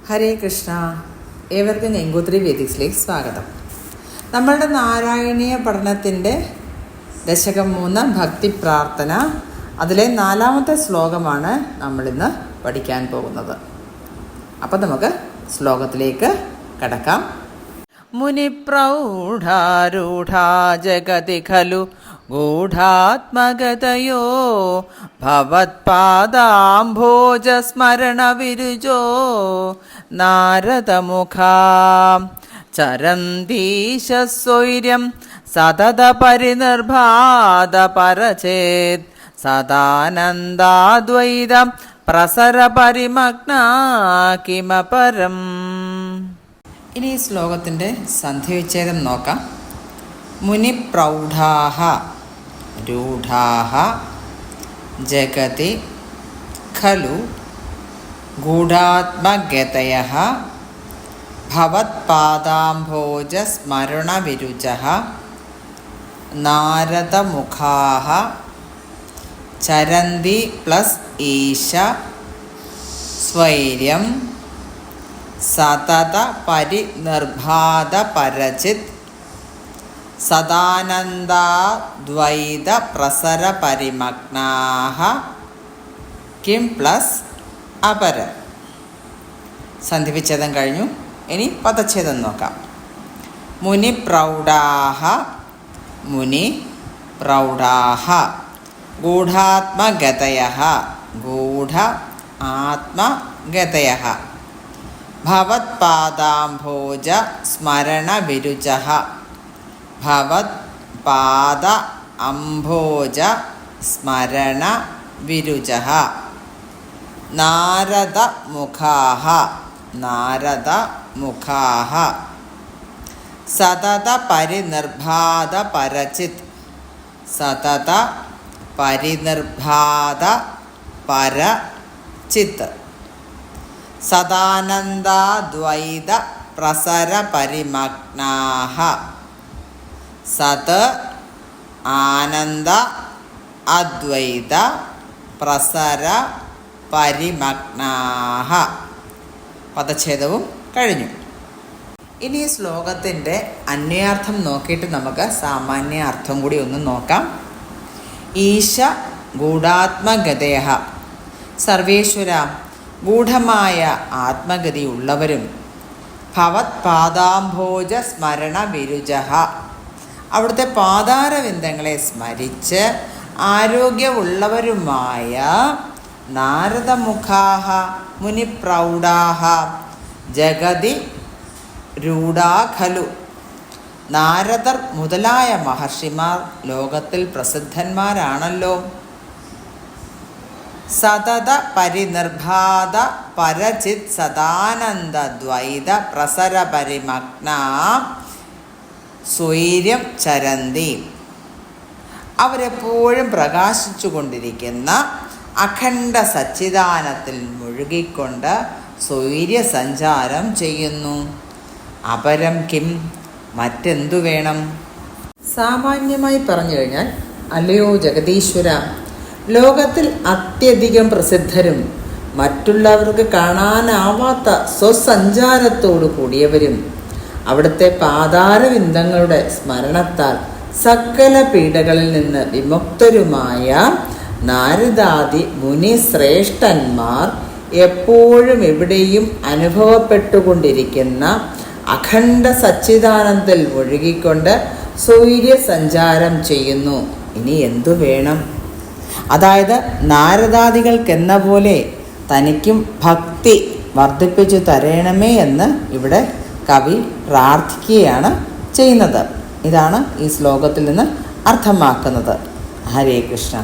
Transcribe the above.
ഹരേ കൃഷ്ണ. ഏവർക്കും ഗംഗോത്രി വേദിക്സിലേക്ക് സ്വാഗതം. നമ്മളുടെ നാരായണീയ പഠനത്തിൻ്റെ ദശകം 3 ഭക്തി പ്രാർത്ഥന, അതിലെ 4ാമത്തെ ശ്ലോകമാണ് നമ്മളിന്ന് പഠിക്കാൻ പോകുന്നത്. അപ്പം നമുക്ക് ശ്ലോകത്തിലേക്ക് കടക്കാം. മുനിപ്രൗഢാരൂഢാ ജഗതി ഖലു ഗൂഢാത്മഗതയോ ഭവത്പാദാംഭോജസ്മരണവിരുജോ നാരദമുഖാം ചരന്തീശസ്വൈര്യം സതത പരിനിർഭാതപരചേത് സദാനന്ദാദ്വൈതം പ്രസരപരിമഗ്നാ കിമപരം. ഇനി ഈ ശ്ലോകത്തിൻ്റെ സന്ധിവിച്ഛേദം നോക്കാം. മുനിപ്രൗഢാഃ രൂഢാഃ ജഗതി ഖലു ഗൂഢാത്മഗതയഃ ഭവത്പാദാംഭോജസ്മരണവിരുചഃ നാരദമുഖാഃ ചരന്തി പ്ലസ് ഈശ സ്വൈര്യം സതത പരിനിർഭാതപരചിത് സദാനന്ദാദ്വൈത പ്രസരപരിമഗ്നാഃ കിം പ്ലസ് അപരം. സന്ധിവിച്ഛേദം കഴിഞ്ഞു. ഇനി പദച്ഛേദം നോക്കാം. മുനിപ്രൗഢാഃ മുനിപ്രൗഢാഃ ഗൂഢാത്മഗതയഃ ഗൂഢ ആത്മഗതയഃ ഭവത്പാദാംഭോജ സ്മരണവിരുചഃ ഭവത്പാദ അംഭോജ സ്മരണ വിരുചഃ നാരദമുഖാഃ നാരദമുഖാഃ സതത പരിനിർഭാതപരചിത് സതത പരിനിർഭാതപരചിത് സദാനന്ദാദ്വൈത പ്രസരപരിമഗ്നാഃ സത് ആനന്ദ അദ്വൈത പ്രസര പരിമഗ്നാഃ. പദച്ഛേദവും കഴിഞ്ഞു. ഇനി ഈ ശ്ലോകത്തിൻ്റെ അന്വയാർത്ഥം നോക്കിയിട്ട് നമുക്ക് സാമാന്യ അർത്ഥം കൂടി ഒന്ന് നോക്കാം. ഈശ ഗൂഢാത്മഗതയഃ സർവേശ്വര ഗൂഢമായ ആത്മഗതിയുള്ളവരും ഭവത്പാദാംഭോജ സ്മരണ വിരുജഃ അവിടുത്തെ പാതാരവിന്ദങ്ങളെ സ്മരിച്ച് ആരോഗ്യമുള്ളവരുമായ നാരദമുഖാഃ മുനിപ്രൗഢാഃ ജഗതി രൂഢാ ഖലു നാരദർ മുതലായ മഹർഷിമാർ ലോകത്തിൽ പ്രസിദ്ധന്മാരാണല്ലോ. സതത പരിനിർഭാത പരചിത് സദാനന്ദദ്വൈത പ്രസരപരിമഗ്നാ സ്വൈര്യം ചരന്തി അവരെപ്പോഴും പ്രകാശിച്ചു കൊണ്ടിരിക്കുന്ന അഖണ്ഡ സച്ചിദാനത്തിൽ മുഴുകിക്കൊണ്ട് സ്വൈര്യസഞ്ചാരം ചെയ്യുന്നു. അപരം കിം മറ്റെന്തു വേണം? സാമാന്യമായി പറഞ്ഞു കഴിഞ്ഞാൽ, അല്ലയോ ജഗദീശ്വര, ലോകത്തിൽ അത്യധികം പ്രസിദ്ധരും മറ്റുള്ളവർക്ക് കാണാനാവാത്ത സ്വസഞ്ചാരത്തോടു കൂടിയവരും അവിടുത്തെ പാതാരവിന്ദങ്ങളുടെ സ്മരണത്താൽ സകല പീഡകളിൽ നിന്ന് വിമുക്തരുമായ നാരദാദി മുനി ശ്രേഷ്ഠന്മാർ എപ്പോഴും എവിടെയും അനുഭവപ്പെട്ടുകൊണ്ടിരിക്കുന്ന അഖണ്ഡ സച്ചിദാനന്ദത്തിൽ മുഴുകിക്കൊണ്ട് സ്വൈര്യസഞ്ചാരം ചെയ്യുന്നു. ഇനി എന്തു വേണം? അതായത് നാരദാദികൾക്കെന്ന പോലെ തനിക്കും ഭക്തി വർദ്ധിപ്പിച്ചു തരണമേ എന്ന് ഇവിടെ കവി പ്രാർത്ഥിക്കുകയാണ് ചെയ്യുന്നത്. ഇതാണ് ഈ ശ്ലോകത്തിൽ നിന്ന് അർത്ഥമാക്കുന്നത്. ഹരേ കൃഷ്ണ.